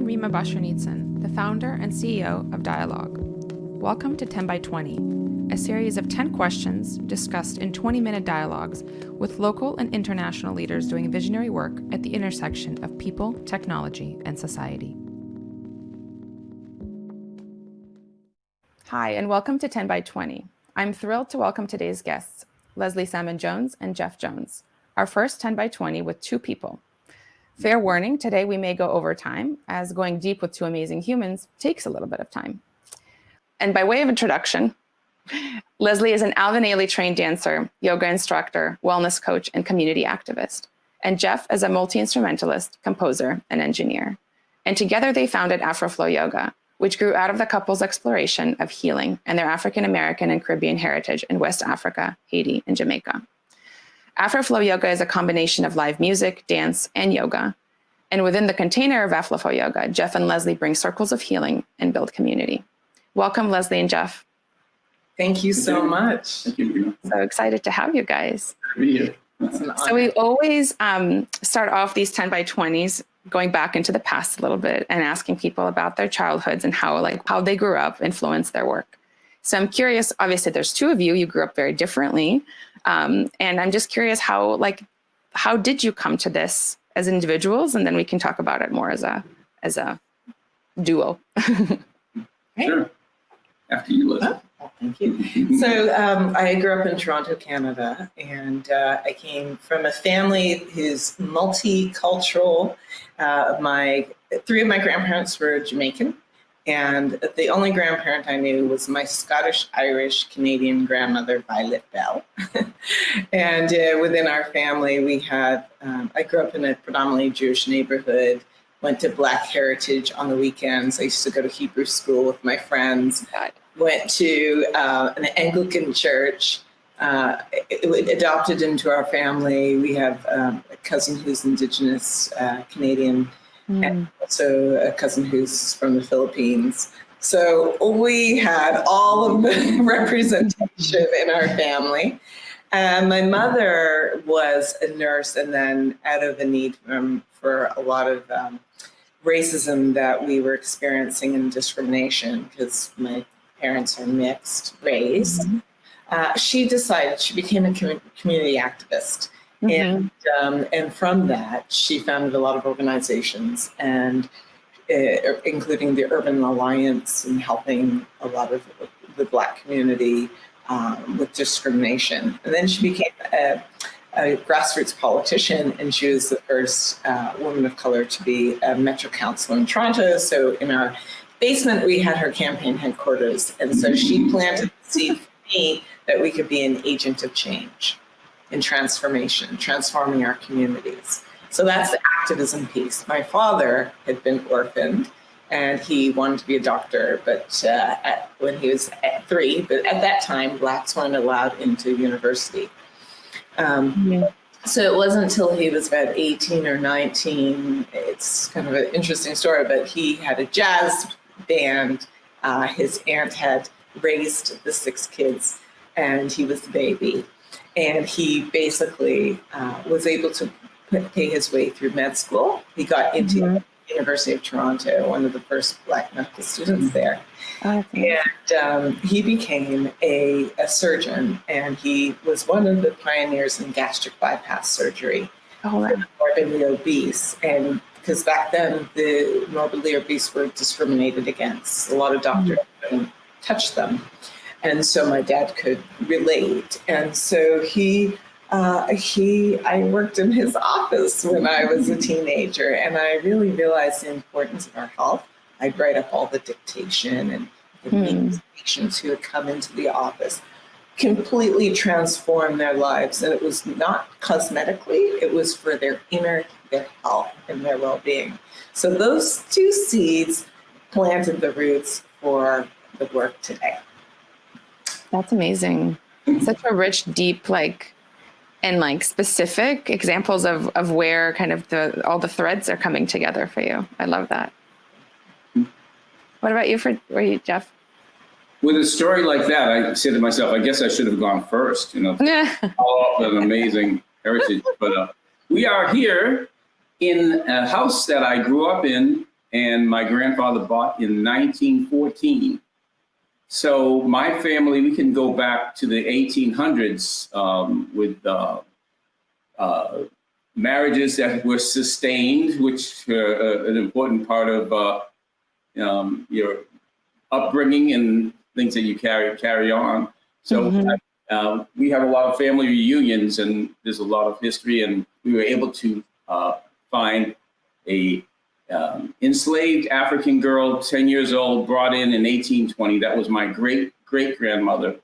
I'm Rimma Boshernitsan, the founder and CEO of Dialogue. Welcome to 10 by 20, a series of 10 questions discussed in 20-minute dialogues with local and international leaders doing visionary work at the intersection of people, technology, and society. Hi, and welcome to 10 by 20. I'm thrilled to welcome today's guests, Leslie Salmon Jones and Jeff Jones, our first 10 by 20 with two people. Fair warning, today we may go over time, as going deep with two amazing humans takes a little bit of time. And by way of introduction, Leslie is an Alvin Ailey trained dancer, yoga instructor, wellness coach, and community activist. And Jeff is a multi-instrumentalist, composer, and engineer. And together they founded Afro Flow Yoga, which grew out of the couple's exploration of healing and their African American and Caribbean heritage in West Africa, Haiti, and Jamaica. Afro Flow Yoga is a combination of live music, dance, and yoga. And within the container of Afro Flow Yoga, Jeff and Leslie bring circles of healing and build community. Welcome, Leslie and Jeff. Thank you so much. Thank you. So excited to have you guys. Here. So we always start off these 10 by 20s going back into the past a little bit and asking people about their childhoods and how they grew up influenced their work. So I'm curious, obviously there's two of you grew up very differently. And I'm just curious how did you come to this as individuals? And then we can talk about it more as a duo. Sure. After you, Leslie. Oh, thank you. So I grew up in Toronto, Canada, and I came from a family who's multicultural. Three of my grandparents were Jamaican. And the only grandparent I knew was my Scottish, Irish, Canadian grandmother, Violet Bell. And within our family, we had, I grew up in a predominantly Jewish neighborhood, went to Black Heritage on the weekends. I used to go to Hebrew school with my friends, went to an Anglican church, adopted into our family. We have a cousin who's Indigenous Canadian, and also a cousin who's from the Philippines. So we had all of the representation in our family. And my mother was a nurse, and then out of the need for a lot of racism that we were experiencing and discrimination, because my parents are mixed race, she became a community activist. And from that, she founded a lot of organizations, and including the Urban Alliance, and helping a lot of the Black community with discrimination. And then she became a grassroots politician, and she was the first woman of color to be a Metro Council in Toronto. So in our basement, we had her campaign headquarters. And so she planted the seed for me that we could be an agent of change and transformation, transforming our communities. So that's the activism piece. My father had been orphaned, and he wanted to be a doctor, but when he was at 3, but at that time, Blacks weren't allowed into university. So it wasn't until he was about 18 or 19, it's kind of an interesting story, but he had a jazz band. His aunt had raised the 6 kids, and he was the baby. And he basically was able to pay his way through med school. He got into the University of Toronto, one of the first Black medical students there. And he became a surgeon, and he was one of the pioneers in gastric bypass surgery for the morbidly obese. And because back then, the morbidly obese were discriminated against. A lot of doctors couldn't touch them. And so my dad could relate. And so I worked in his office when I was a teenager, and I really realized the importance of our health. I'd write up all the dictation and the patients who would come into the office, completely transform their lives. And it was not cosmetically, it was for their health and their well-being. So those 2 seeds planted the roots for the work today. That's amazing. Such a rich, deep, and specific examples of where kind of all the threads are coming together for you. I love that. What about you, Jeff? With a story like that, I said to myself, I guess I should have gone first, follow up with an amazing heritage. But we are here in a house that I grew up in and my grandfather bought in 1914. So my family, we can go back to the 1800s with marriages that were sustained, which are an important part of your upbringing and things that you carry on. So we have a lot of family reunions, and there's a lot of history, and we were able to find a enslaved African girl, 10 years old, brought in 1820. That was my great-great-grandmother.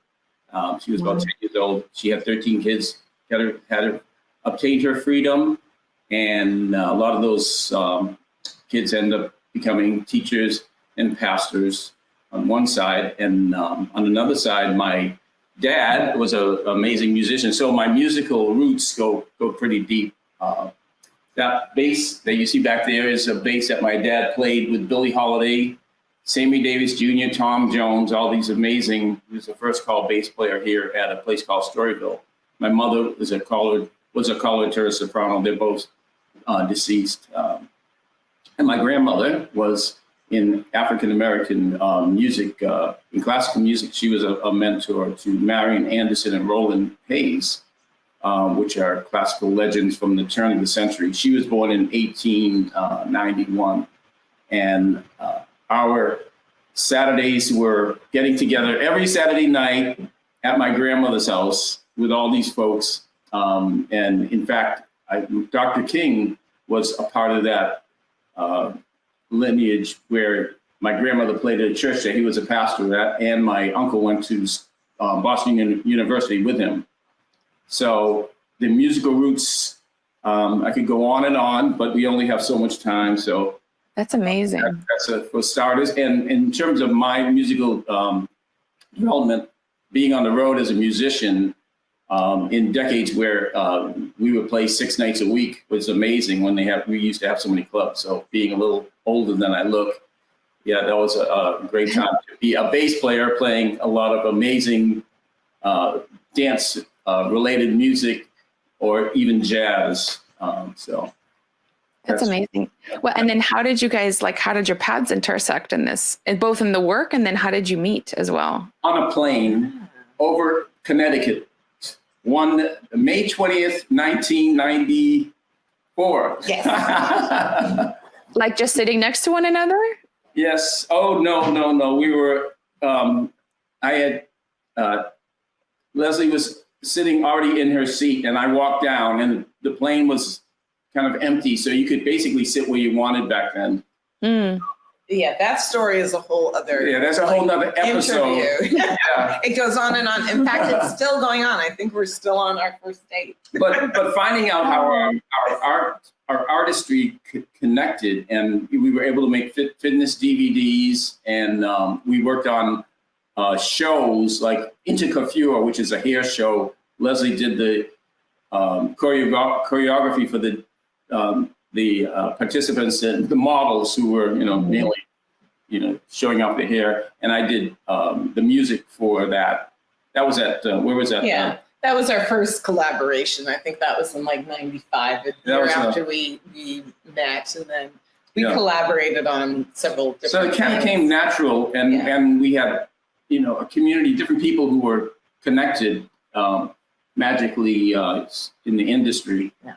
She was about 10 years old. She had 13 kids, had obtained her freedom. And a lot of those kids end up becoming teachers and pastors on one side. And on another side, my dad was an amazing musician. So my musical roots go pretty deep. That bass that you see back there is a bass that my dad played with Billie Holiday, Sammy Davis Jr., Tom Jones, all these amazing. He was the first call bass player here at a place called Storyville. My mother was a coloratura soprano. They're both deceased. And my grandmother was in African-American music, in classical music. She was a mentor to Marian Anderson and Roland Hayes, which are classical legends from the turn of the century. She was born in 1891. And our Saturdays were getting together every Saturday night at my grandmother's house with all these folks. And in fact, Dr. King was a part of that lineage where my grandmother played at a church that he was a pastor at, and my uncle went to Boston University with him. So the musical roots, I could go on and on, but we only have so much time. So that's amazing. That's for starters. And in terms of my musical development, being on the road as a musician in decades where we would play 6 nights a week was amazing when we used to have so many clubs. So being a little older than I look, yeah, that was a great time to be a bass player playing a lot of amazing dance related music or even jazz. So that's amazing. Well, and then how did you guys, how did your paths intersect in this, both in the work, and then how did you meet as well? On a plane over Connecticut, May 20th, 1994. Yes. Just sitting next to one another? Yes. Oh, no. We were, Leslie was sitting already in her seat, and I walked down, and the plane was kind of empty. So you could basically sit where you wanted back then. Mm. Yeah, that story is a whole other. Yeah, that's a whole nother episode. Yeah. It goes on and on. In fact, it's still going on. I think we're still on our first date. But finding out how our artistry connected, and we were able to make fitness DVDs, and we worked on shows like Intercoiffure, which is a hair show. Leslie did the choreography for the participants and the models who were, mainly, showing off the hair. And I did the music for that. That was at, where was that? Yeah, that was our first collaboration. I think that was in 95, the year after we met, and then we collaborated on several different So it kind of came natural, and we had, a community, different people who were connected magically in the industry. Yeah.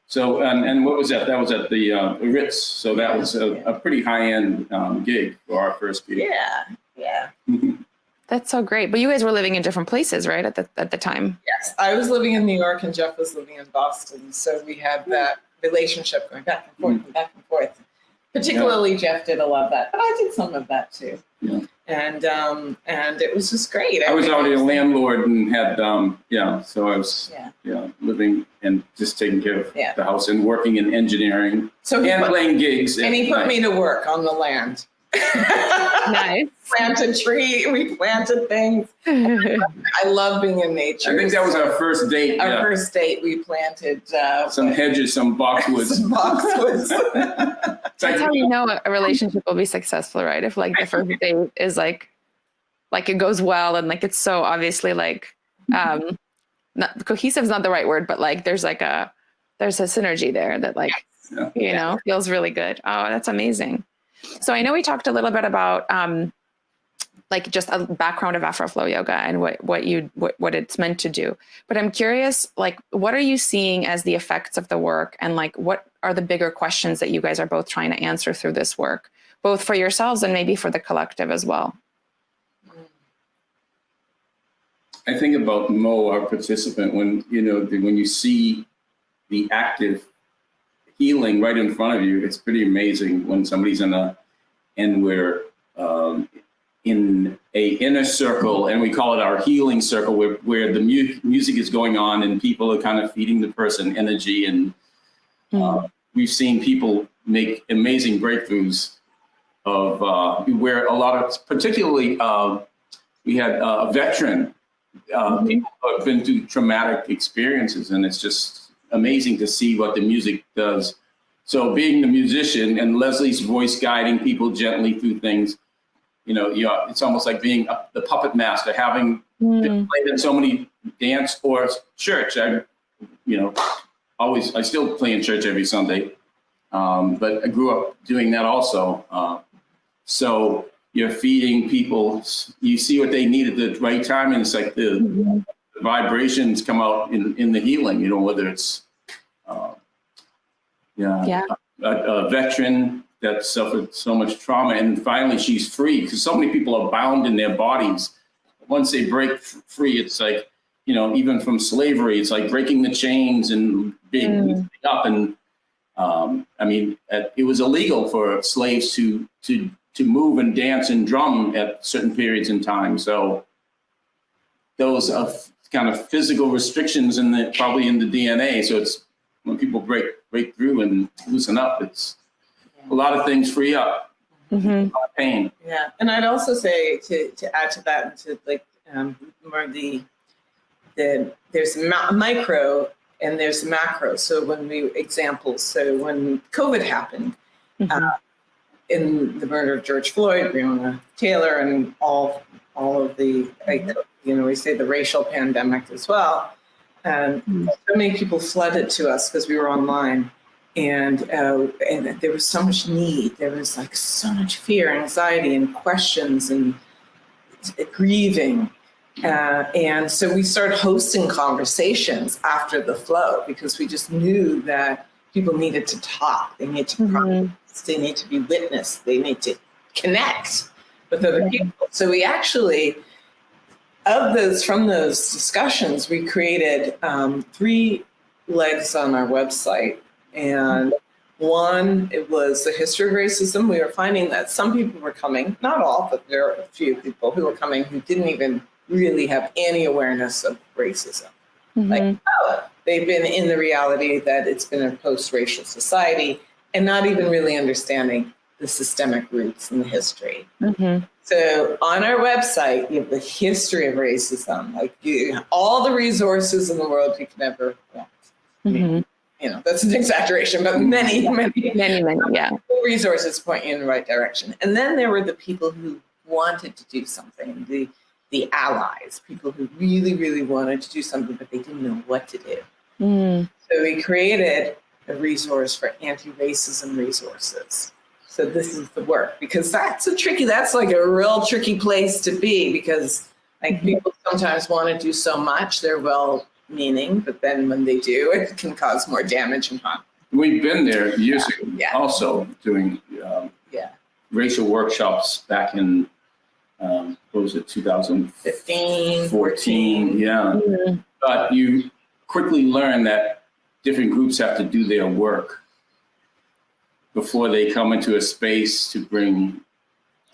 So, and what was that? That was at the Ritz. So that was a pretty high-end gig for our first gig. Yeah. That's so great. But you guys were living in different places, right? At the time. Yes, I was living in New York and Jeff was living in Boston. So we had that relationship going back and forth and back and forth. Particularly Jeff did a lot of that, but I did some of that too. Yeah. And it was just great. I was already a landlord and had, so I was living and just taking care of the house and working in engineering and playing gigs. And he put me to work on the land. Nice. We planted things. I love being in nature. I think that was our first date. Our first date, we planted some hedges, some boxwoods. That's how you know a relationship will be successful, right? If the first date is like it goes well and it's so obviously not cohesive is not the right word, but there's a synergy there that feels really good. Oh, that's amazing. So I know we talked a little bit about like just a background of Afro Flow Yoga and what it's meant to do. But I'm curious, like, what are you seeing as the effects of the work, and like, what are the bigger questions that you guys are both trying to answer through this work, both for yourselves and maybe for the collective as well? I think about Mo, our participant, when you see the active healing right in front of you, it's pretty amazing when somebody's we're in a inner circle, and we call it our healing circle, where the music is going on and people are kind of feeding the person energy. And we've seen people make amazing breakthroughs of where a lot of, particularly we had a veteran, people who have been through traumatic experiences, and it's just amazing to see what the music does. So being the musician and Leslie's voice guiding people gently through things, it's almost like being the puppet master, having been played in so many dance or church. I still play in church every Sunday, but I grew up doing that also. So you're feeding people, you see what they need at the right time, and it's like the vibrations come out in the healing, whether it's a veteran that suffered so much trauma, and finally she's free, because so many people are bound in their bodies. Once they break free, it's like, even from slavery, it's like breaking the chains and being up. And it was illegal for slaves to move and dance and drum at certain periods in time. So those are kind of physical restrictions probably in the DNA. So it's when people break through and loosen up, it's a lot of things free up, a lot of pain. Yeah, and I'd also say to add to that, to like more there's micro and there's macro. So when COVID happened, in the murder of George Floyd, Breonna Taylor, and all of the, we say the racial pandemic as well. So many people flooded to us because we were online, and there was so much need. There was like so much fear, anxiety, and questions, and grieving. And so we started hosting conversations after the flow, because we just knew that people needed to talk. They need to process. They need to be witnessed. They need to connect with other people. So we actually, from those discussions, we created 3 legs on our website. And one, it was the history of racism. We were finding that some people were coming, not all, but there are a few people who were coming who didn't even really have any awareness of racism. They've been in the reality that it's been a post-racial society, and not even really understanding the systemic roots in the history. So on our website, you have the history of racism, like all the resources in the world you can ever want. That's an exaggeration, but many resources point you in the right direction. And then there were the people who wanted to do something, the allies, people who really, really wanted to do something, but they didn't know what to do. So we created a resource for anti-racism resources. So this is the work, because that's like a real tricky place to be, because like people sometimes want to do so much, they're well-meaning, but then when they do, it can cause more damage and harm. We've been there years ago, also doing racial workshops back in, what was it, 2015, 14, But you quickly learn that different groups have to do their work before they come into a space to bring,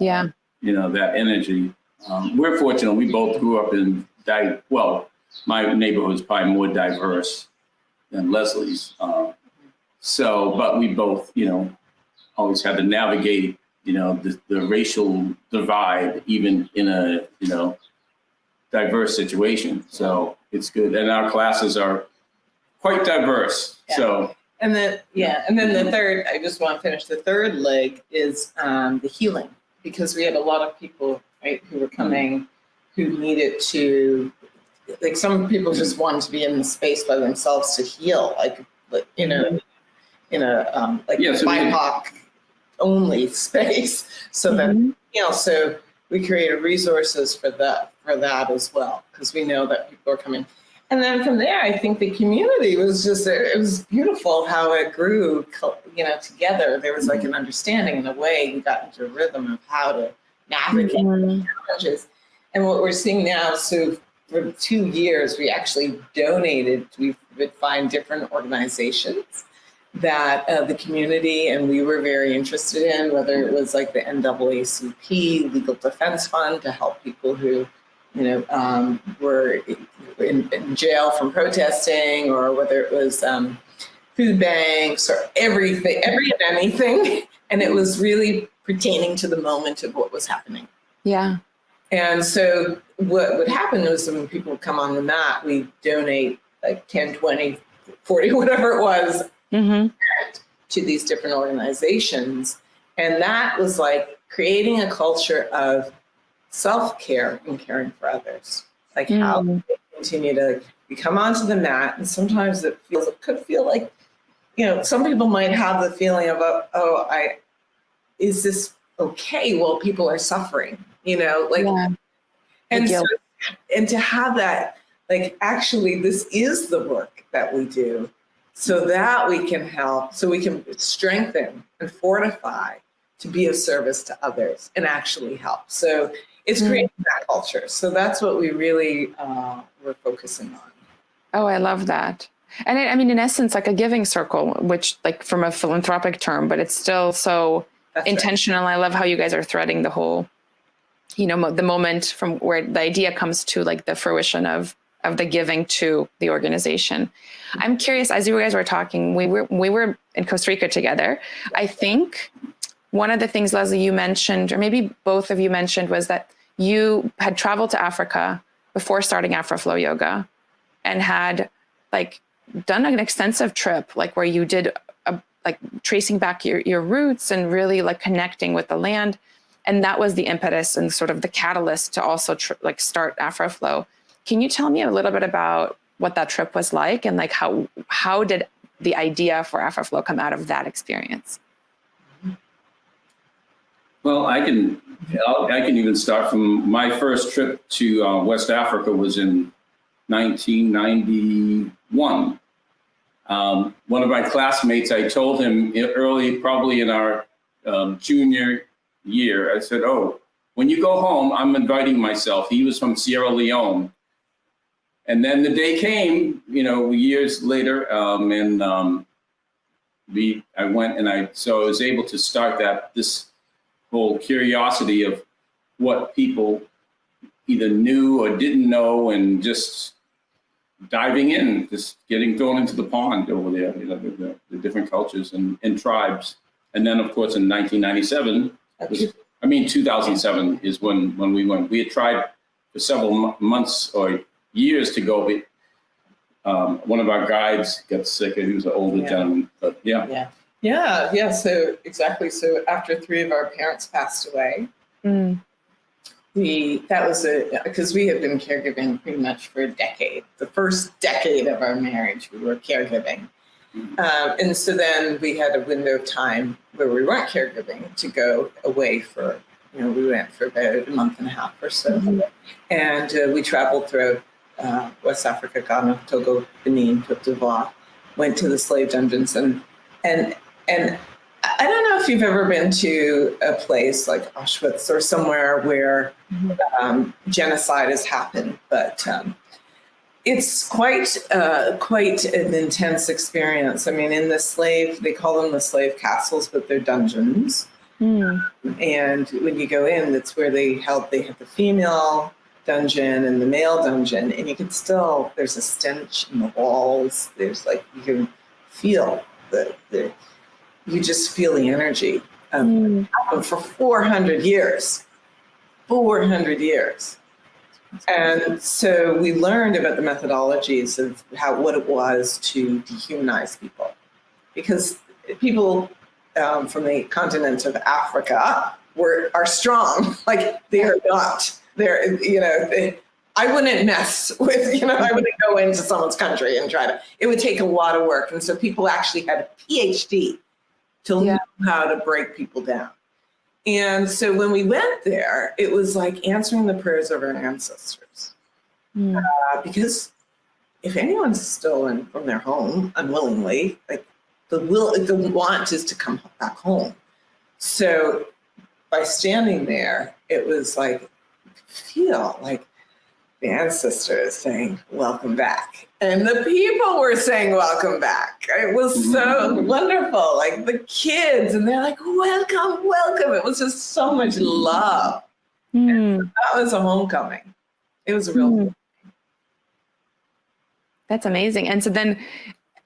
that energy. We're fortunate. We both grew up in, my neighborhood is probably more diverse than Leslie's. But we both, always had to navigate, the racial divide, even in a, diverse situation. So it's good. And our classes are quite diverse. So. And then the third, I just want to finish. The third leg is the healing, because we had a lot of people, right, who were coming, who needed to, like, some people just wanted to be in the space by themselves to heal, like BIPOC only space. So that, so we created resources for that as well, because we know that people are coming. And then from there, I think the community was it was beautiful how it grew, together. There was like an understanding in a way. We got into a rhythm of how to navigate challenges. And what we're seeing now, so for 2 years, we actually donated. We would find different organizations that the community and we were very interested in, whether it was like the NAACP Legal Defense Fund to help people who, were in jail from protesting, or whether it was food banks or everything, anything. And it was really pertaining to the moment of what was happening. Yeah. And so what would happen is when people would come on the mat, we donate like 10, 20, 40, whatever it was, to these different organizations. And that was like creating a culture of self-care and caring for others. Like how they continue to, we come onto the mat, and sometimes it could feel like, some people might have the feeling of, is this okay? Well, people are suffering, and so, and to have that, like, actually, this is the work that we do so that we can help, so we can strengthen and fortify to be of service to others and actually help. So it's creating that culture. So that's what we really were focusing on. Oh, I love that. And in essence, like a giving circle, which like from a philanthropic term, but it's still so intentional. Right. I love how you guys are threading the whole, the moment from where the idea comes to like the fruition of the giving to the organization. I'm curious, as you guys were talking, we were in Costa Rica together. I think one of the things, Leslie, you mentioned, or maybe both of you mentioned, was that you had traveled to Africa before starting Afro Flow Yoga and had like done an extensive trip, like where you did like tracing back your roots and really like connecting with the land. And that was the impetus and sort of the catalyst to also start Afro Flow. Can you tell me a little bit about what that trip was like, and like how did the idea for Afro Flow come out of that experience? Well, I can even start from my first trip to West Africa was in 1991. One of my classmates, I told him early, probably in our junior year, I said, "Oh, when you go home, I'm inviting myself." He was from Sierra Leone. And then the day came, years later, I went and I was able to start this whole curiosity of what people either knew or didn't know, and just diving in, just getting thrown into the pond over there, the different cultures and tribes. And then, of course, in 1997, 2007 is when we went. We had tried for several months or years to go, but one of our guides got sick, and he was an older gentleman. But yeah. So exactly. So after 3 of our parents passed away, because we had been caregiving pretty much for a decade. The first decade of our marriage, we were caregiving. And so then we had a window of time where we weren't caregiving to go away for, we went for about a month and a half or so. And we traveled through West Africa, Ghana, Togo, Benin, Cote d'Ivoire, went to the slave dungeons. And I don't know if you've ever been to a place like Auschwitz or somewhere where genocide has happened, but it's quite an intense experience. I mean, they call them the slave castles, but they're dungeons. And when you go in, that's where they had the female dungeon and the male dungeon, and you can still, there's a stench in the walls. There's like, you can feel you just feel the energy for 400 years. 400 years. And so we learned about the methodologies of what it was to dehumanize people, because people from the continent of Africa are strong. Like they are not. I wouldn't mess with, I wouldn't go into someone's country and it would take a lot of work. And so people actually had a PhD to know how to break people down. And so when we went there, it was like answering the prayers of our ancestors. Because if anyone's stolen from their home unwillingly, like the want is to come back home. So by standing there, it was like, feel like the ancestors saying, welcome back. And the people were saying, welcome back. It was so wonderful. Like the kids, and they're like, welcome, welcome. It was just so much love. And so that was a homecoming. It was a real That's amazing. And so then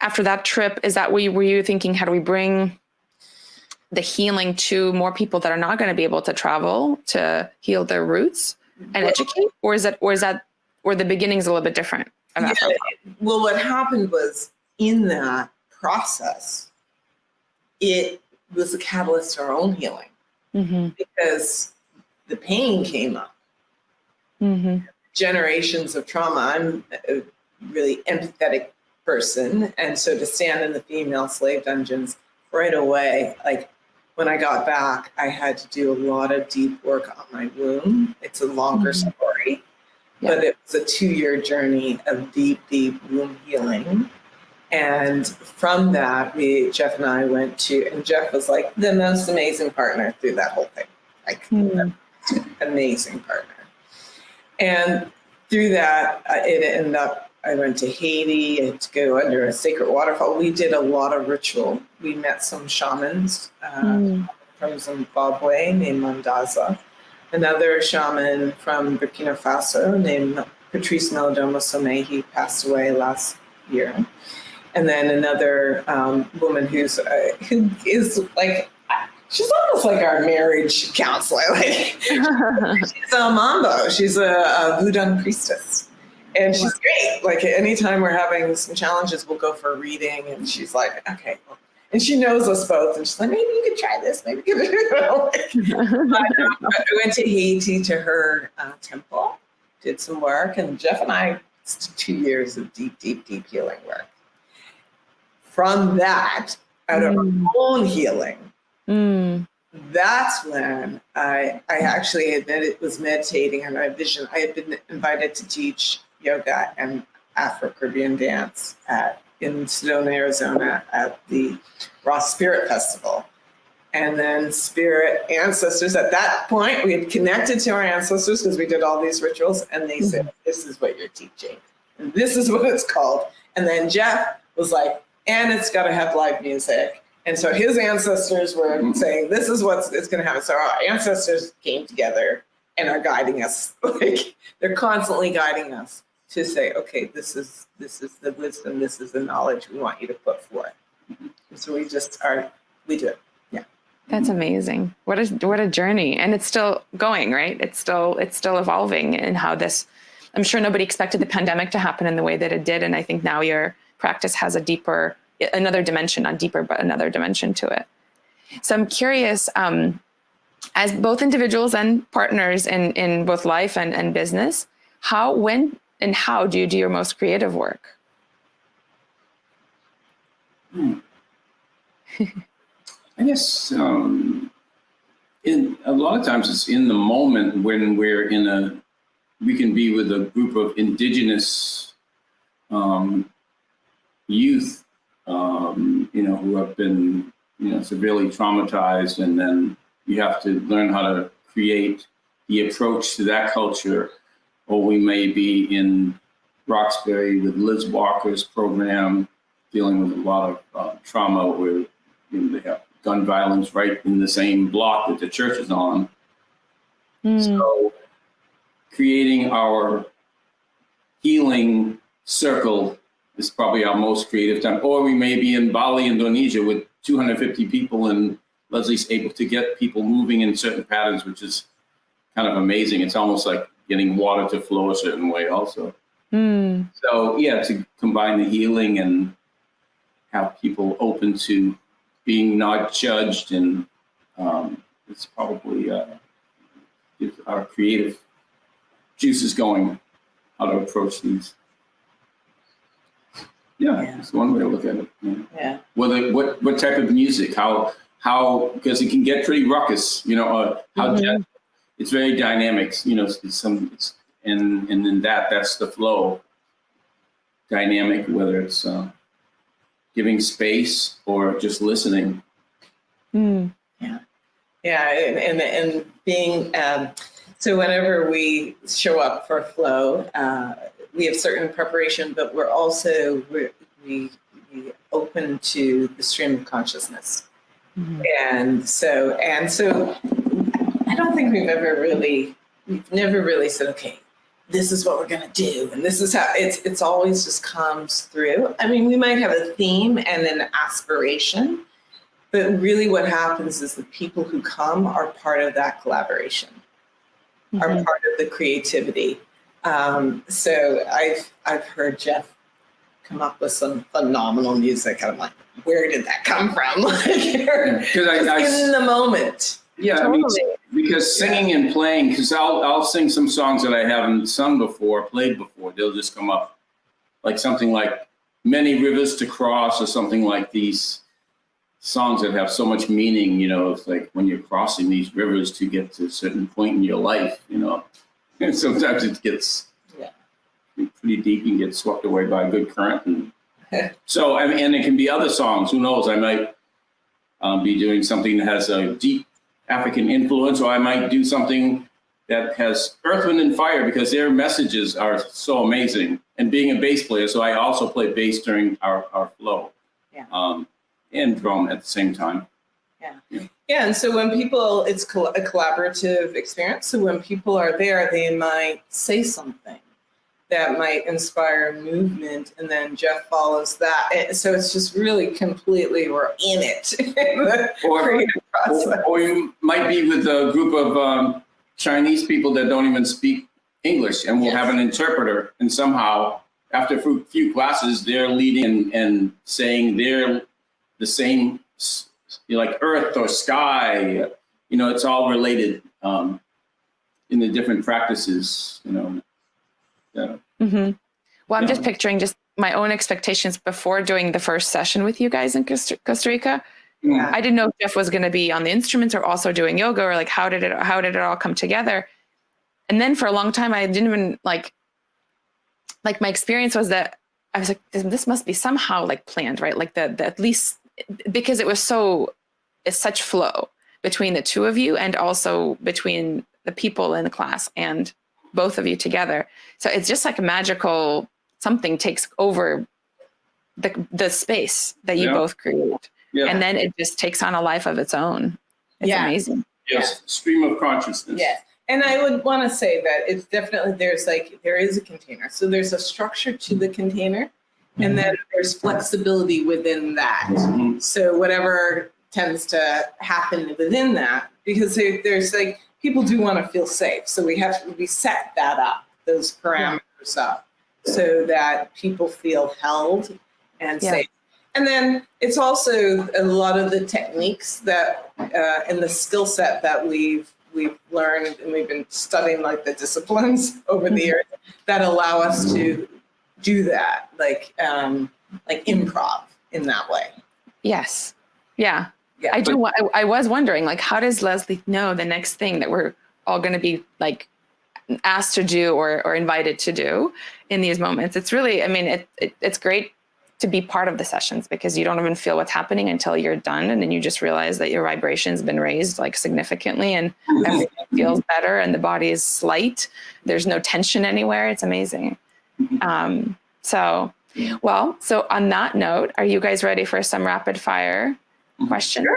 after that trip, is that were you thinking, how do we bring the healing to more people that are not going to be able to travel to heal their roots and educate? Or the beginning's a little bit different? Well, what happened was in that process, it was a catalyst to our own healing because the pain came up. Generations of trauma. I'm a really empathetic person. And so to stand in the female slave dungeons right away, like when I got back, I had to do a lot of deep work on my womb. It's a longer story, but it was a 2-year journey of deep, deep womb healing. And from that, Jeff and I went to, and Jeff was like the most amazing partner through that whole thing, like amazing partner. And through that, it ended up, I went to Haiti. I had to go under a sacred waterfall. We did a lot of ritual. We met some shamans from Zimbabwe named Mandaza, another shaman from Burkina Faso named Patrice Melodomo Somé. He passed away last year. And then another woman who is like, she's almost like our marriage counselor. Like, she's a Mambo. She's a Voodoo priestess. And she's great. Like anytime we're having some challenges, we'll go for a reading. And she's like, okay. And she knows us both. And she's like, maybe you could try this. Maybe you could. I went to Haiti to her temple, did some work. And Jeff and I, it's 2 years of deep, deep, deep healing work. From that, out of our own healing, that's when I actually was meditating on my vision. I had been invited to teach yoga and Afro-Caribbean dance in Sedona, Arizona at the Raw Spirit Festival. And then spirit ancestors, at that point, we had connected to our ancestors because we did all these rituals, and they said, this is what you're teaching. And this is what it's called. And then Jeff was like, and it's got to have live music. And so his ancestors were saying, this is what's going to happen. So our ancestors came together and are guiding us. Like they're constantly guiding us to say, okay, this is the wisdom, this is the knowledge we want you to put forth. And so we do it. Yeah. That's amazing. What a journey. And it's still going, right? It's still evolving in how this, I'm sure nobody expected the pandemic to happen in the way that it did. And I think now your practice has another dimension to it. So I'm curious, as both individuals and partners in both life and business, when and how do you do your most creative work? I guess in a lot of times it's in the moment when we can be with a group of indigenous youth, who have been, severely traumatized, and then you have to learn how to create the approach to that culture. Or we may be in Roxbury with Liz Walker's program, dealing with a lot of trauma where they have gun violence right in the same block that the church is on. So creating our healing circle is probably our most creative time. Or we may be in Bali, Indonesia with 250 people, and Leslie's able to get people moving in certain patterns, which is kind of amazing. It's almost like getting water to flow a certain way also. So yeah, to combine the healing and have people open to being not judged, and it's probably get our creative juices going, how to approach these. Yeah, it's one way to look at it. Yeah. What type of music? How how, because it can get pretty ruckus, how it's very dynamic, and then that's the flow dynamic, whether it's giving space or just listening. Yeah, and being so whenever we show up for flow, we have certain preparation, but we're also we open to the stream of consciousness, and so I don't think we've never really said, okay, this is what we're going to do, and this is how it's always just comes through. I mean, we might have a theme and an aspiration, but really what happens is the people who come are part of that collaboration, are part of the creativity. So I've heard Jeff come up with some phenomenal music, and I'm like, where did that come from? In the moment. Yeah, totally. I mean, because singing and playing, because I'll sing some songs that I haven't sung before, played before. They'll just come up, like something like Many Rivers to Cross, or something like these songs that have so much meaning. It's like when you're crossing these rivers to get to a certain point in your life, and sometimes it gets pretty deep and gets swept away by a good current. And so, I mean, and it can be other songs. Who knows? I might be doing something that has a deep African influence, or I might do something that has Earth, Wind, and Fire, because their messages are so amazing. And being a bass player, so I also play bass during our flow, and drum at the same time. Yeah, and so when people, it's a collaborative experience. So when people are there, they might say something that might inspire movement, and then Jeff follows that. And so it's just really completely, we're in it. Or you might be with a group of Chinese people that don't even speak English, and we'll have an interpreter, and somehow after a few classes, they're leading and saying they're the same, like earth or sky, it's all related in the different practices, Yeah. Well, I'm just picturing just my own expectations before doing the first session with you guys in Costa Rica. Yeah. I didn't know if Jeff was going to be on the instruments or also doing yoga, or like how did it all come together? And then for a long time, I didn't even like my experience was that I was like, this must be somehow like planned, right? Like the at least because it's such flow between the two of you, and also between the people in the class and both of you together. So it's just like a magical, something takes over the space that you both create. Yeah. And then it just takes on a life of its own. It's amazing. Yes. Stream of consciousness. Yes. And I would want to say that it's definitely, there is a container. So there's a structure to the container, and then there's flexibility within that. So whatever tends to happen within that, because there's like, people do want to feel safe. So we set that up, those parameters up, so that people feel held and safe. And then it's also a lot of the techniques that and the skill set that we've learned, and we've been studying like the disciplines over the years that allow us to do that, like improv in that way. Yes. Yeah. I was wondering, like, how does Leslie know the next thing that we're all going to be like asked to do or invited to do in these moments? It's really, I mean, it's great to be part of the sessions, because you don't even feel what's happening until you're done. And then you just realize that your vibration's been raised like significantly, and everything feels better, and the body is light. There's no tension anywhere. It's amazing. So on that note, are you guys ready for some rapid fire questions?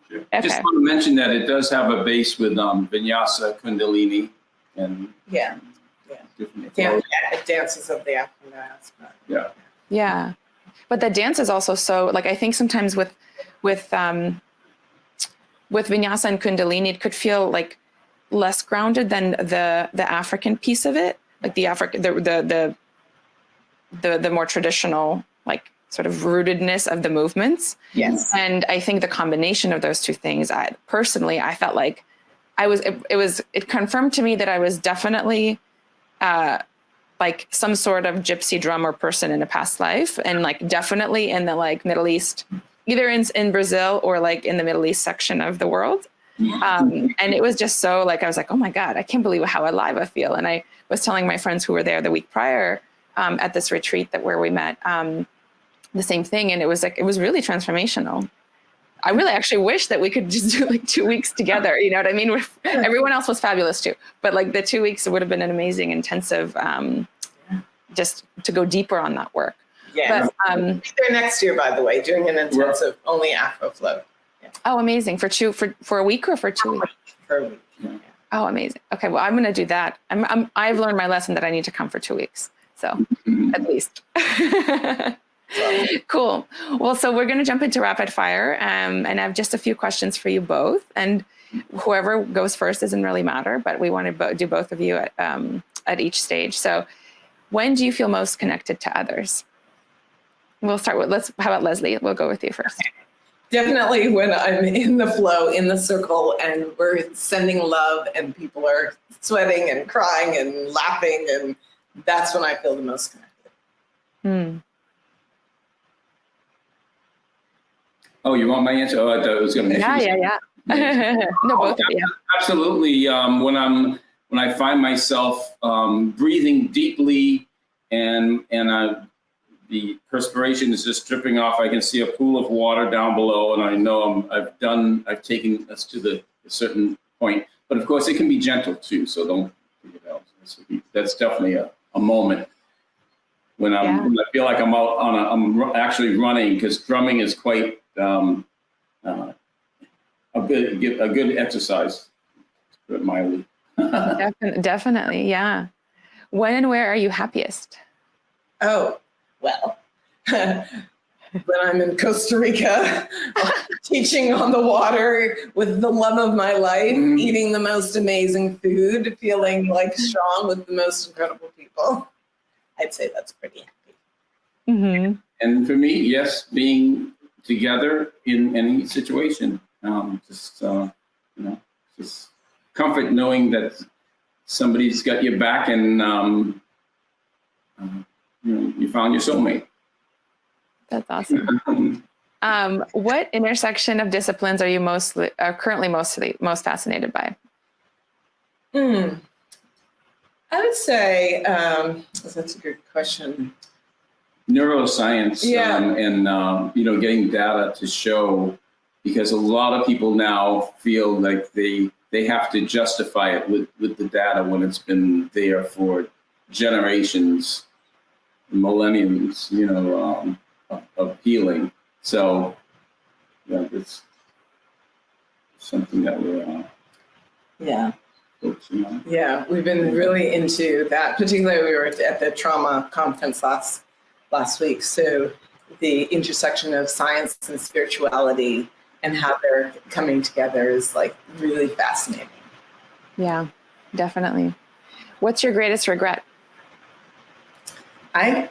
Sure. Okay. Just want to mention that it does have a base with Vinyasa, Kundalini, and dances of the Afro diaspora. Yeah. But the dance is also so, like, I think sometimes with Vinyasa and Kundalini, it could feel like less grounded than the African piece of it, like the more traditional, like, sort of rootedness of the movements. Yes. And I think the combination of those two things, I felt like it confirmed to me that I was definitely like some sort of gypsy drummer person in a past life, and like definitely in the like Middle East, either in Brazil or like in the Middle East section of the world. And it was just so like, I was like, oh my God, I can't believe how alive I feel. And I was telling my friends who were there the week prior at this retreat where we met, the same thing. And it was really transformational. I really actually wish that we could just do like 2 weeks together. You know what I mean? Everyone else was fabulous too, but like the 2 weeks, it would have been an amazing, intensive, just to go deeper on that work. Yeah. But, I'll be there next year, by the way, doing an intensive only Afro Flow. Yeah. Oh, amazing. For a week or for 2 weeks? For a week. Yeah. Oh, amazing. Okay. Well, I'm going to do that. I've learned my lesson that I need to come for 2 weeks. So at least. Cool. Well, so we're going to jump into rapid fire. And I have just a few questions for you both. And whoever goes first doesn't really matter, but we want to do both of you at each stage. So when do you feel most connected to others? We'll start with, how about Leslie? We'll go with you first. Definitely when I'm in the flow, in the circle, and we're sending love and people are sweating and crying and laughing, and that's when I feel the most connected. Oh, you want my answer? Oh, I thought it was going to be. Yeah. No, both of you. Absolutely. When I find myself breathing deeply and the perspiration is just dripping off, I can see a pool of water down below, and I know I've taken us to a certain point. But of course, it can be gentle too, so don't think it out. That's definitely a moment when I feel like I'm out I'm actually running, because drumming is quite a good exercise, to put it mildly. Definitely, yeah. When and where are you happiest? Oh, well, when I'm in Costa Rica, teaching on the water with the love of my life, eating the most amazing food, feeling like strong with the most incredible people. I'd say that's pretty happy. And for me, yes, being together in any situation, just comfort knowing that somebody's got your back, and you found your soulmate. That's awesome. What intersection of disciplines are you currently most fascinated by? I would say that's a good question. Neuroscience, and getting data to show, because a lot of people now feel like they have to justify it with the data when it's been there for generations, millenniums, of healing. So it's something that we're focusing on. Yeah, we've been really into that. Particularly, we were at the trauma conference last week. So the intersection of science and spirituality and how they're coming together is like really fascinating. Yeah, definitely. What's your greatest regret? I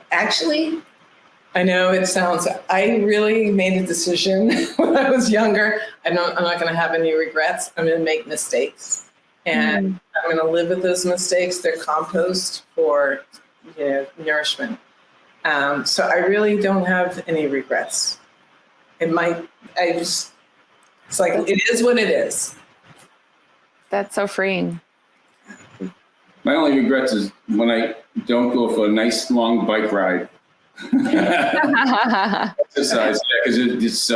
know it sounds, I really made a decision when I was younger. I'm not going to have any regrets. I'm going to make mistakes, and I'm going to live with those mistakes. They're compost for nourishment. So I really don't have any regrets. It's like, it is what it is. That's so freeing. My only regrets is when I don't go for a nice long bike ride. Exercise, because it's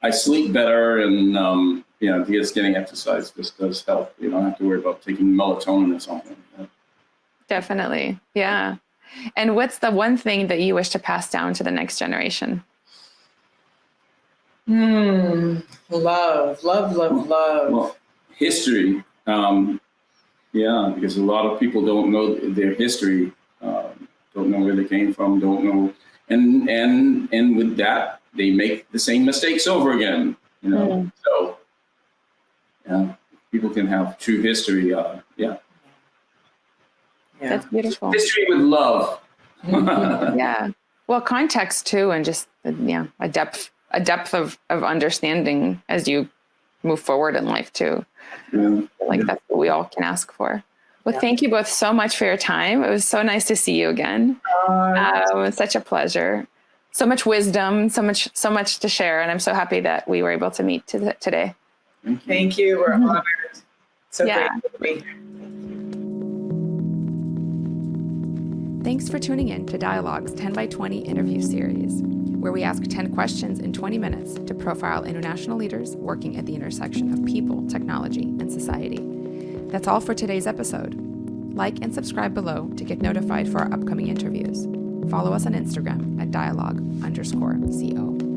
I sleep better, and just getting exercise just does help. You don't have to worry about taking melatonin or something. Definitely, yeah. And what's the one thing that you wish to pass down to the next generation? Love. Well, history. Because a lot of people don't know their history, don't know where they came from, don't know, and with that they make the same mistakes over again. So people can have true history. That's beautiful. History with love. Yeah. Well, context too, and just a depth of understanding as you move forward in life too. That's what we all can ask for. Well, thank you both so much for your time. It was so nice to see you again. It was such a pleasure. So much wisdom, so much to share. And I'm so happy that we were able to meet today. Thank you. We're honored. So Yeah. grateful to be here. Thanks for tuning in to Dialogue's 10 by 20 interview series, where we ask 10 questions in 20 minutes to profile international leaders working at the intersection of people, technology, and society. That's all for today's episode. Like and subscribe below to get notified for our upcoming interviews. Follow us on Instagram at dialogue_co.